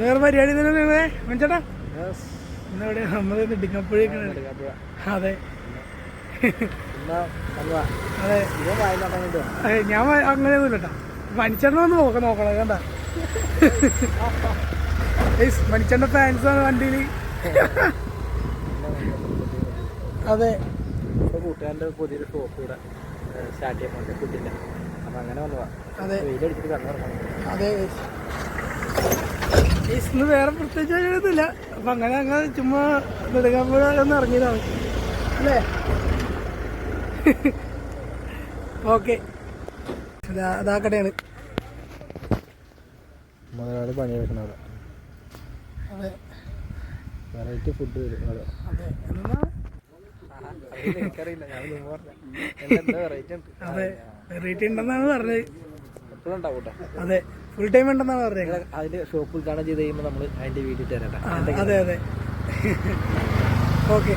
വേറെ പരിപാടി മനസ്സേട്ടാ ഇന്നിവിടെ നമ്മൾ നെടുങ്ങാപ്പുഴയൊക്കെയാണ്. അതെ അതെ ഞാൻ അങ്ങനെയൊന്നുമില്ല കേട്ടോ. മണിച്ചേട്ടനെ ഒന്ന് നോക്കണം കണ്ട മണിച്ചേട്ടൻ്റെ ഫാൻസാണ് വണ്ടിയിൽ. അതെ കൂട്ടുകാരൻ്റെ പുതിയൊരു ഷോപ്പ് ഇവിടെ സ്റ്റാർട്ട് ചെയ്യാൻ ഫുഡില്ല. അപ്പം അങ്ങനെ വന്നതാ. അതെ വെയിലടിച്ചിട്ട് കണ്ണുറങ്ങണം. അതെ ഇന്ന് വേറെ പ്രത്യേകിച്ച് കഴിയുന്നില്ല. അപ്പം അങ്ങനെ ചുമ്മാ നെടുങ്ങാപ്പുഴ ഒന്ന് ഇറങ്ങിയതാണ് അല്ലേ. ഓക്കെ അതാ കടയാണ്. മുതലാളി പണിയെടുക്കണത്. അതെ വെറൈറ്റി ഫുഡ് വരും. അതെ എന്നാ എനിക്കറിയില്ല, ഞാൻ വെറൈറ്റി ഉണ്ട്. അതെ വെറൈറ്റി ഉണ്ടെന്നാണ് പറഞ്ഞത്. എപ്പോഴും ഉണ്ടാവും കേട്ടോ. അതെ ഫുൾ ടൈം ഉണ്ടെന്നാണ് പറഞ്ഞത്. അതിന്റെ ഷോപ്പ് ഉദ്ഘാടനം ചെയ്ത് കഴിയുമ്പോൾ നമ്മൾ അതിന്റെ വീഡിയോ തരാം. അതെ അതെ ഓക്കെ.